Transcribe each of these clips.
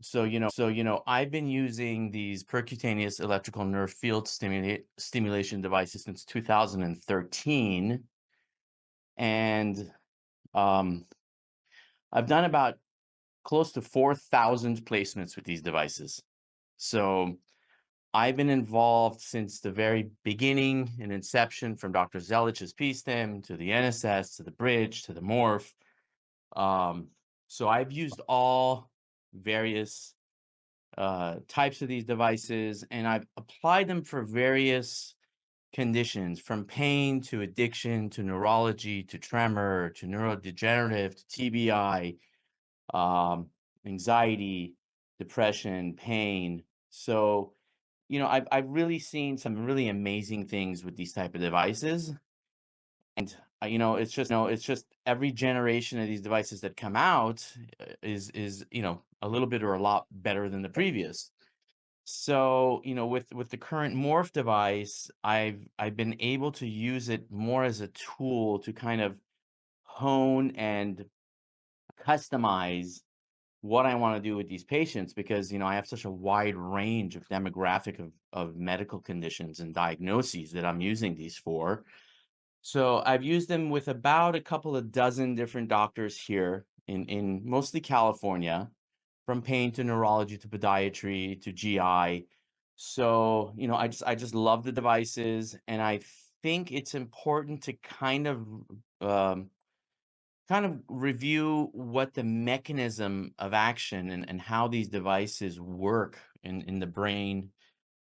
I've been using these percutaneous electrical nerve field stimulation devices since 2013, and um, I've done about close to 4,000 placements with these devices. So I've been involved since the very beginning and inception, from Dr. Zelich's P-stim to the NSS to the bridge to the morph. So I've used all various types of these devices, and I've applied them for various conditions, from pain to addiction to neurology to tremor to neurodegenerative to TBI, anxiety, depression, pain. So, I've really seen some really amazing things with these type of devices. And it's just every generation of these devices that come out is a little bit or a lot better than the previous. So, with the current morph device, I've been able to use it more as a tool to kind of hone and customize what I want to do with these patients, because I have such a wide range of demographic of medical conditions and diagnoses that I'm using these for. So I've used them with about a couple of dozen different doctors here in mostly California, from pain to neurology to podiatry to GI. So, I just love the devices, and I think it's important to um, kind of review what the mechanism of action and how these devices work in the brain,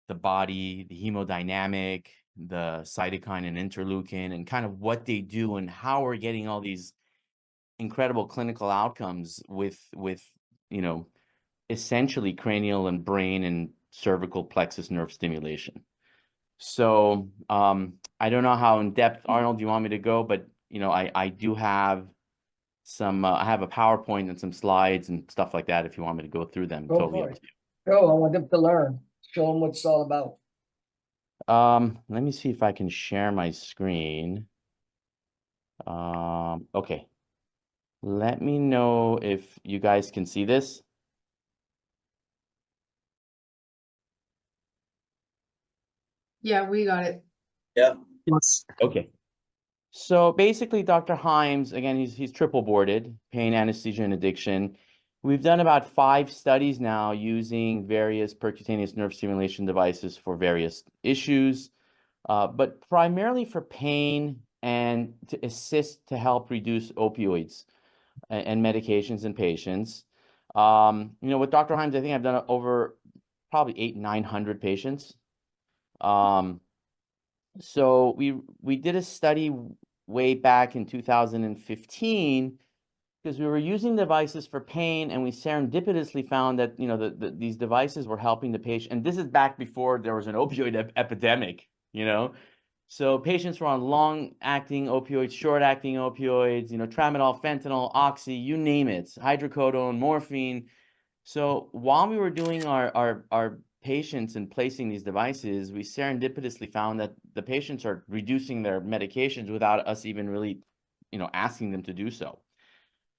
the body, the hemodynamic, the cytokine and interleukin, and kind of what they do and how we're getting all these incredible clinical outcomes with you know essentially cranial and brain and cervical plexus nerve stimulation. So I don't know how in depth, Arnold, you want me to go, but I do have some I have a PowerPoint and some slides and stuff like that if you want me to go through them. Go Totally for up it. to Go. I want them to learn. Show them what it's all about. you. Let me see if I can share my screen. Okay. Let me know if you guys can see this. Yeah, we got it. Yeah. Yes. Okay. So basically, Dr. Himes, again, he's triple boarded, pain, anesthesia, and addiction. We've done about 5 studies now using various percutaneous nerve stimulation devices for various issues, but primarily for pain and to assist to help reduce opioids and medications in patients. With Dr. Himes, I think I've done over probably 900 patients. So we did a study way back in 2015, because we were using devices for pain, and we serendipitously found that these devices were helping the patient. And this is back before there was an opioid epidemic. So patients were on long-acting opioids, short-acting opioids, tramadol, fentanyl, oxy, you name it, hydrocodone, morphine. So while we were doing our patients and placing these devices, we serendipitously found that the patients are reducing their medications without us even really, asking them to do so.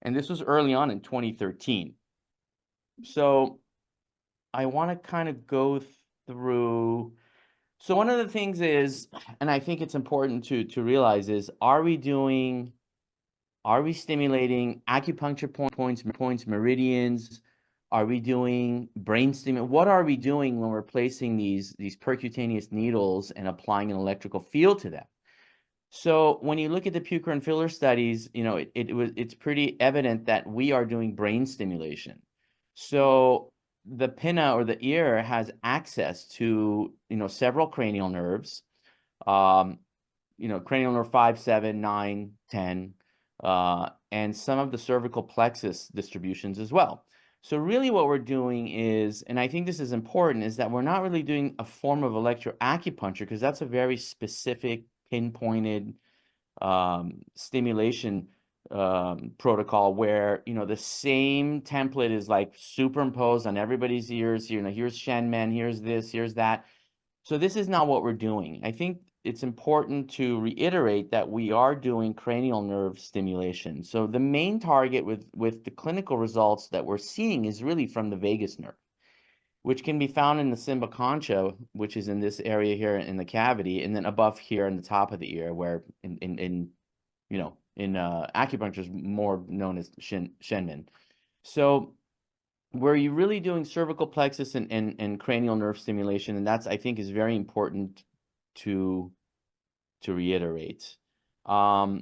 And this was early on in 2013. So I want to kind of go through. So one of the things is, and I think it's important to realize, is are we stimulating acupuncture points, meridians? Are we doing brain stimulation? What are we doing when we're placing these percutaneous needles and applying an electrical field to them? So when you look at the puker and filler studies, it's pretty evident that we are doing brain stimulation. So the pinna, or the ear, has access to several cranial nerves, cranial nerve 5, 7, 9, 10, and some of the cervical plexus distributions as well. So really what we're doing is, and I think this is important, is that we're not really doing a form of electroacupuncture, because that's a very specific, pinpointed stimulation protocol, where the same template is like superimposed on everybody's ears. Here's Shen Men, here's this, here's that. So this is not what we're doing. I think it's important to reiterate that we are doing cranial nerve stimulation. So the main target with the clinical results that we're seeing is really from the vagus nerve, which can be found in the cymba concha, which is in this area here in the cavity, and then above here in the top of the ear, where in acupuncture is more known as Shenmin. So where you're really doing cervical plexus and cranial nerve stimulation, and that's, I think, is very important to reiterate. The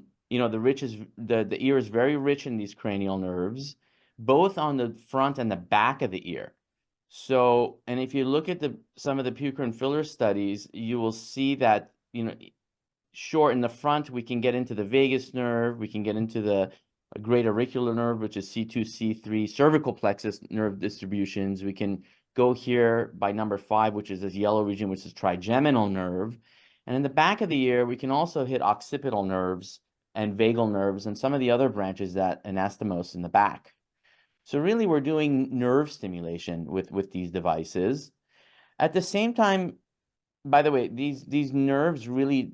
ear is very rich in these cranial nerves, both on the front and the back of the ear. So, and if you look at some of the puker and filler studies, you will see that, sure, in the front, we can get into the vagus nerve, we can get into the great auricular nerve, which is C2, C3, cervical plexus nerve distributions. We can go here by number 5, which is this yellow region, which is trigeminal nerve. And in the back of the ear, we can also hit occipital nerves and vagal nerves and some of the other branches that anastomose in the back. So really, we're doing nerve stimulation with these devices. At the same time, by the way, these nerves really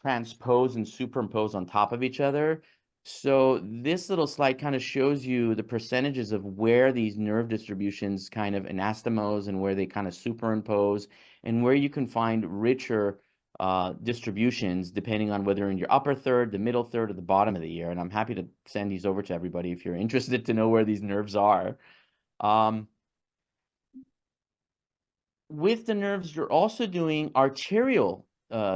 transpose and superimpose on top of each other. So this little slide kind of shows you the percentages of where these nerve distributions kind of anastomose and where they kind of superimpose, and where you can find richer distributions depending on whether in your upper third, the middle third, or the bottom of the ear. And I'm happy to send these over to everybody if you're interested to know where these nerves are. With the nerves, you're also doing arterial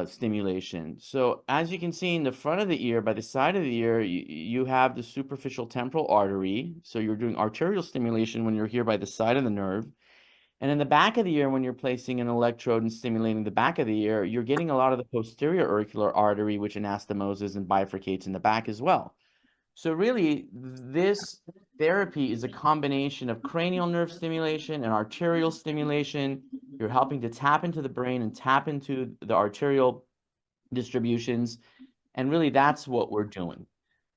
stimulation. So as you can see in the front of the ear, by the side of the ear, you have the superficial temporal artery. So you're doing arterial stimulation when you're here by the side of the nerve. And in the back of the ear, when you're placing an electrode and stimulating the back of the ear, you're getting a lot of the posterior auricular artery, which anastomoses and bifurcates in the back as well. So really, this therapy is a combination of cranial nerve stimulation and arterial stimulation. You're helping to tap into the brain and tap into the arterial distributions. And really, that's what we're doing.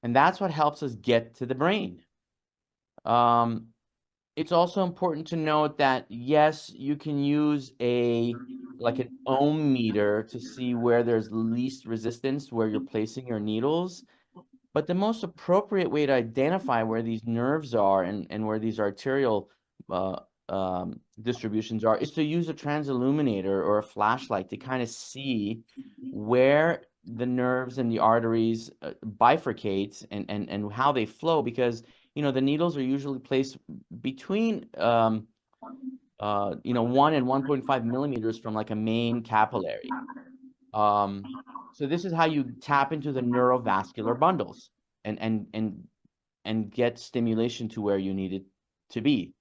And that's what helps us get to the brain. It's also important to note that, yes, you can use like an ohm meter to see where there's least resistance, where you're placing your needles. But the most appropriate way to identify where these nerves are and where these arterial distributions are is to use a transilluminator or a flashlight to kind of see where the nerves and the arteries bifurcate and how they flow, because the needles are usually placed between 1 and 1.5 millimeters from like a main capillary. So this is how you tap into the neurovascular bundles and get stimulation to where you need it to be.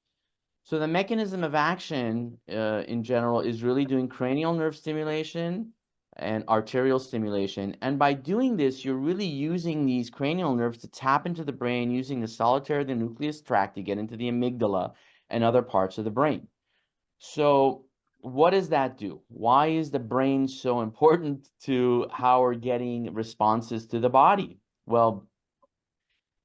So the mechanism of action in general is really doing cranial nerve stimulation and arterial stimulation. And by doing this, you're really using these cranial nerves to tap into the brain, using the solitary the nucleus tract to get into the amygdala and other parts of the brain. So what does that do? Why is the brain so important to how we're getting responses to the body? Well,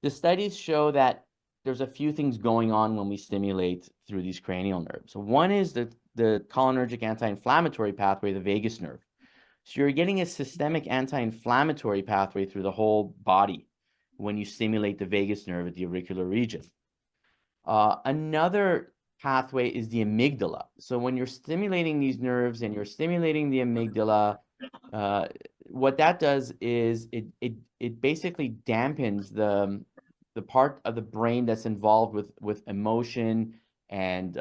the studies show that there's a few things going on when we stimulate through these cranial nerves. So one is the cholinergic anti-inflammatory pathway, the vagus nerve. So you're getting a systemic anti-inflammatory pathway through the whole body when you stimulate the vagus nerve at the auricular region. Another pathway is the amygdala. So when you're stimulating these nerves and you're stimulating the amygdala, what that does is it basically dampens the part of the brain that's involved with emotion and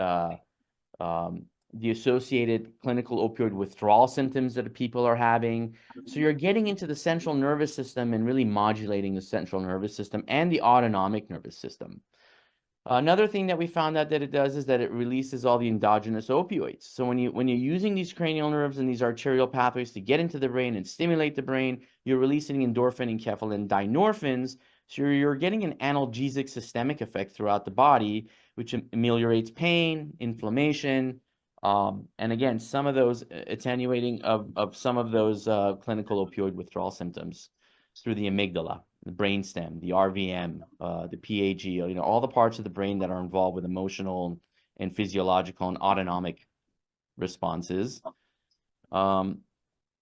the associated clinical opioid withdrawal symptoms that people are having. So you're getting into the central nervous system and really modulating the central nervous system and the autonomic nervous system. Another thing that we found out that it does is that it releases all the endogenous opioids. So when you're using these cranial nerves and these arterial pathways to get into the brain and stimulate the brain, you're releasing endorphin, enkephalin, dynorphins. So you're getting an analgesic systemic effect throughout the body, which ameliorates pain, inflammation, and again, some of those attenuating of some of those clinical opioid withdrawal symptoms through the amygdala, the brainstem, the RVM, the PAG, all the parts of the brain that are involved with emotional and physiological and autonomic responses.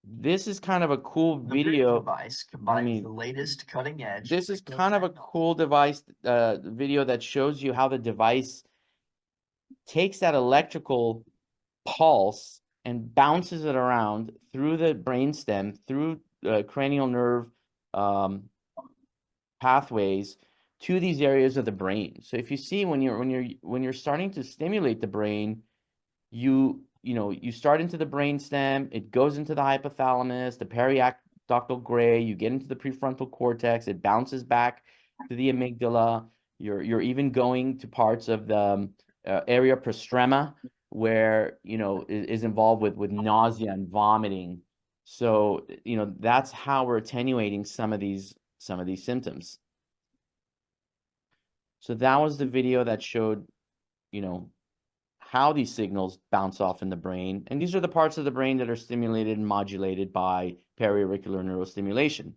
This is kind of a cool video. Device combines the latest cutting edge. This is kind of a cool device video that shows you how the device takes that electrical pulse and bounces it around through the brainstem, through cranial nerve pathways to these areas of the brain. So if you see when you're starting to stimulate the brain, you start into the brainstem, it goes into the hypothalamus, the periaqueductal gray, you get into the prefrontal cortex, it bounces back to the amygdala. You're even going to parts of the area prostrema where is involved with nausea and vomiting. So that's how we're attenuating some of these symptoms. So that was the video that showed how these signals bounce off in the brain. And these are the parts of the brain that are stimulated and modulated by periauricular neurostimulation.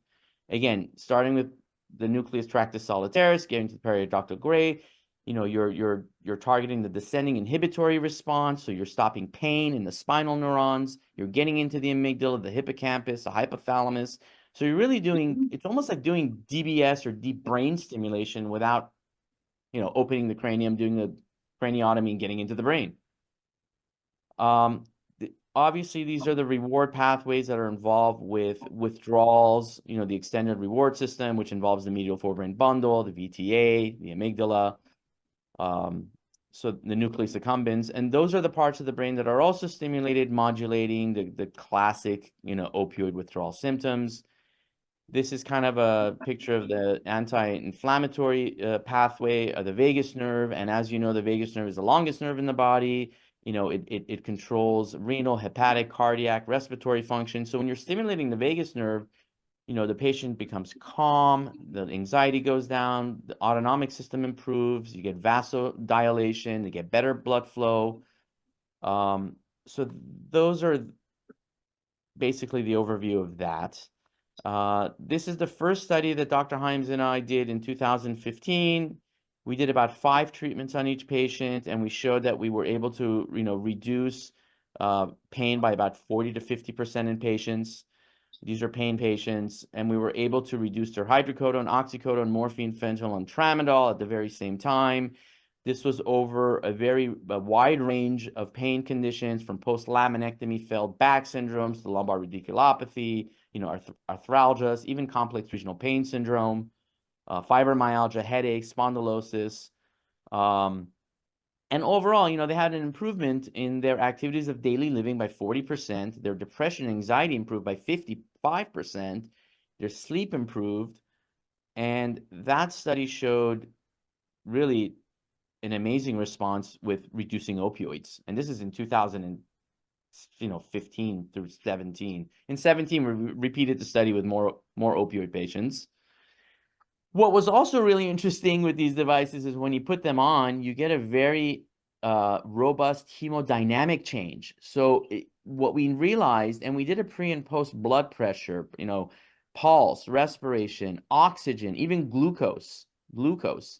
Again, starting with the nucleus tractus solitarius, getting to the periaqueductal gray, you're targeting the descending inhibitory response, so you're stopping pain in the spinal neurons, you're getting into the amygdala, the hippocampus, the hypothalamus. So you're really doing, it's almost like doing DBS or deep brain stimulation without, opening the cranium, doing the craniotomy and getting into the brain. Obviously, these are the reward pathways that are involved with withdrawals, the extended reward system, which involves the medial forebrain bundle, the VTA, the amygdala, so the nucleus accumbens. And those are the parts of the brain that are also stimulated, modulating the classic, opioid withdrawal symptoms. This is kind of a picture of the anti-inflammatory pathway of the vagus nerve. And as you know, the vagus nerve is the longest nerve in the body. It controls renal, hepatic, cardiac, respiratory function. So when you're stimulating the vagus nerve, the patient becomes calm, the anxiety goes down, the autonomic system improves, you get vasodilation, you get better blood flow. So those are basically the overview of that. This is the first study that Dr. Himes and I did in 2015. We did about 5 treatments on each patient, and we showed that we were able to, reduce pain by about 40 to 50% in patients. These are pain patients, and we were able to reduce their hydrocodone, oxycodone, morphine, fentanyl, and tramadol at the very same time. This was over a wide range of pain conditions, from post-laminectomy failed back syndromes to lumbar radiculopathy, arthralgias, even complex regional pain syndrome, fibromyalgia, headaches, spondylosis. And overall, they had an improvement in their activities of daily living by 40%. Their depression and anxiety improved by 55%. Their sleep improved. And that study showed really an amazing response with reducing opioids. And this is in 2015 through 17. In 17, we repeated the study with more opioid patients. What was also really interesting with these devices is when you put them on, you get a very robust hemodynamic change. So what we realized, and we did a pre and post blood pressure, pulse, respiration, oxygen, even glucose,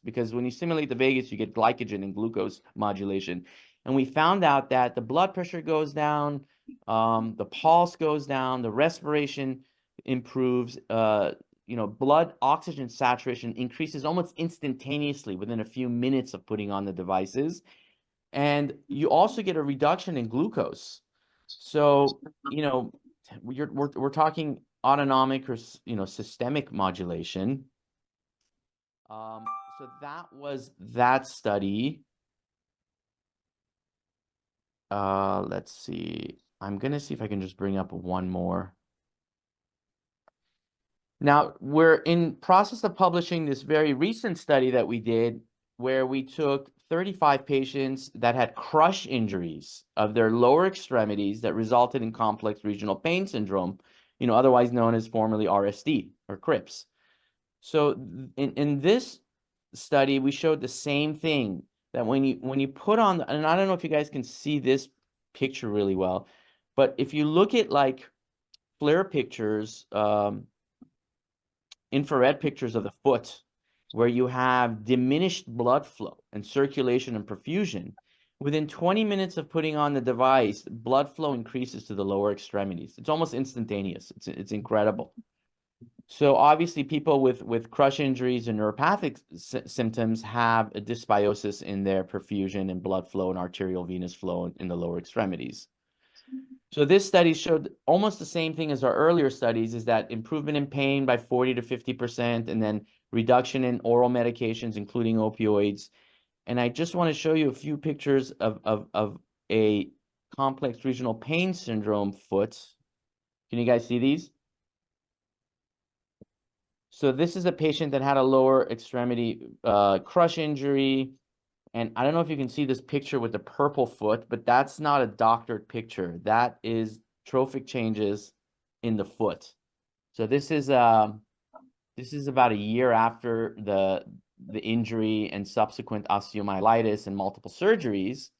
because when you stimulate the vagus, you get glycogen and glucose modulation. And we found out that the blood pressure goes down, the pulse goes down, the respiration improves, blood oxygen saturation increases almost instantaneously within a few minutes of putting on the devices. And you also get a reduction in glucose. So, we're talking autonomic or, systemic modulation. So that was that study. Let's see. I'm going to see if I can just bring up one more. Now, we're in process of publishing this very recent study that we did, where we took 35 patients that had crush injuries of their lower extremities that resulted in complex regional pain syndrome, otherwise known as formerly RSD or CRIPS. So in this study, we showed the same thing, that when you put on, and I don't know if you guys can see this picture really well, but if you look at like FLAIR pictures, infrared pictures of the foot, where you have diminished blood flow and circulation and perfusion, Within 20 minutes of putting on the device, blood flow increases to the lower extremities. It's almost instantaneous. It's incredible. So obviously people with crush injuries and neuropathic symptoms have a dysbiosis in their perfusion and blood flow and arterial venous flow in the lower extremities. So this study showed almost the same thing as our earlier studies, is that improvement in pain by 40 to 50%, and then reduction in oral medications, including opioids. And I just want to show you a few pictures of a complex regional pain syndrome foot. Can you guys see these? So this is a patient that had a lower extremity crush injury. And I don't know if you can see this picture with the purple foot, but that's not a doctored picture. That is trophic changes in the foot. So this is about a year after the injury and subsequent osteomyelitis and multiple surgeries.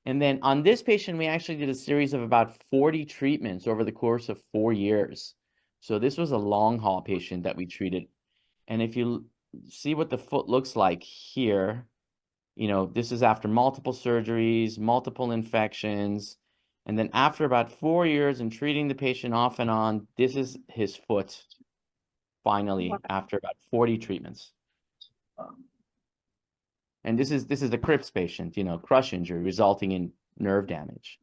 And then on this patient, we actually did a series of about 40 treatments over the course of 4 years. So this was a long haul patient that we treated. And if you see what the foot looks like here, you know, this is after multiple surgeries, multiple infections. And then after about 4 years and treating the patient off and on, this is his foot finally after about 40 treatments. And this is the Cripps patient, you know, crush injury resulting in nerve damage.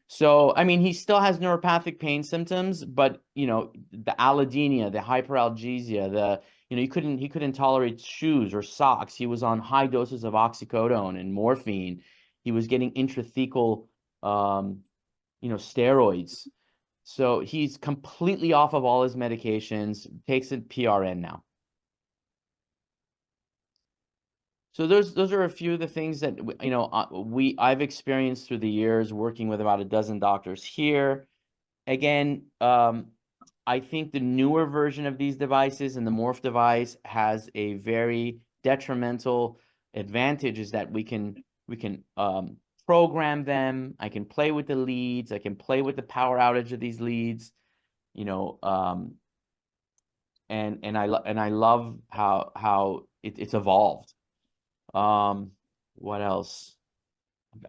So, I mean, he still has neuropathic pain symptoms, but, you know, the allodynia, the hyperalgesia, you know, he couldn't tolerate shoes or socks. He was on high doses of oxycodone and morphine. He was getting intrathecal, you know, steroids. So he's completely off of all his medications, takes a PRN now. So those are a few of the things that, you know, I've experienced through the years working with about a dozen doctors here. Again, I think the newer version of these devices and the Morph device has a very detrimental advantage, is that we can program them. I can play with the leads. I can play with the power outage of these leads, you know, and I love how it's evolved. What else?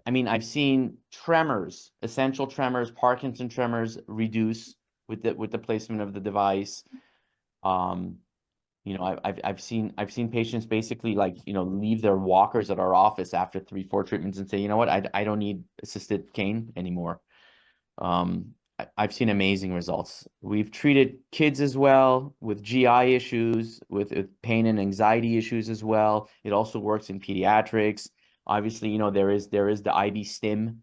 I mean, I've seen tremors, essential tremors, Parkinson tremors reduce with the placement of the device. You know, I've seen patients basically, like, you know, leave their walkers at our office after 3-4 treatments and say, you know what, I don't need assisted cane anymore. I've seen amazing results. We've treated kids as well with GI issues, with pain and anxiety issues as well. It also works in pediatrics. Obviously, you know, there is the IB Stim.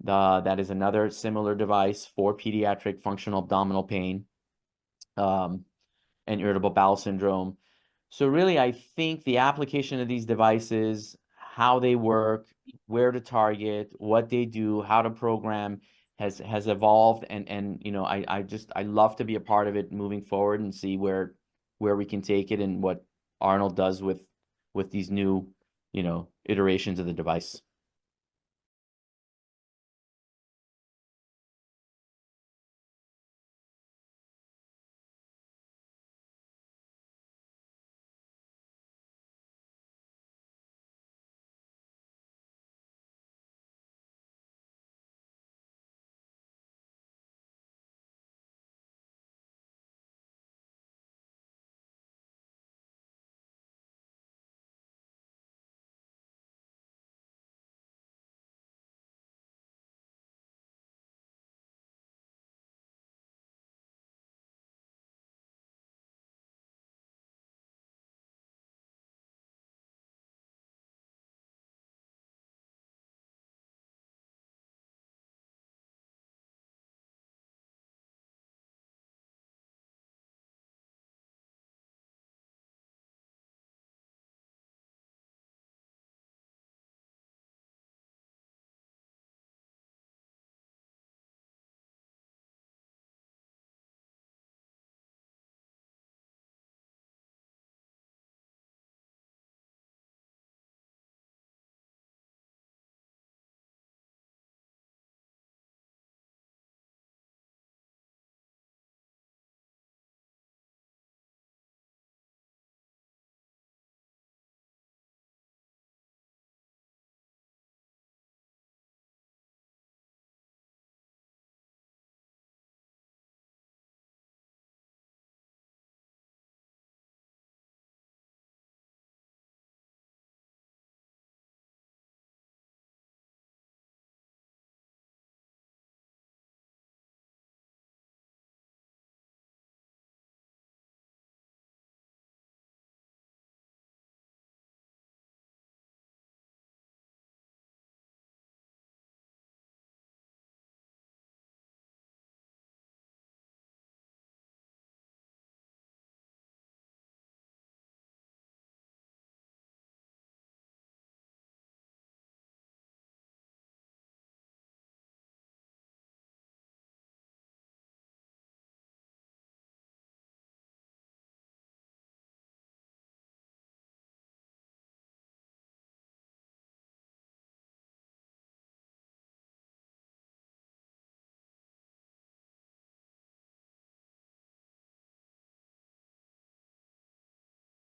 That is another similar device for pediatric functional abdominal pain and irritable bowel syndrome. So really, I think the application of these devices, how they work, where to target, what they do, how to program, has evolved, and you know, I love to be a part of it moving forward and see where we can take it and what Arnold does with these new, you know, iterations of the device.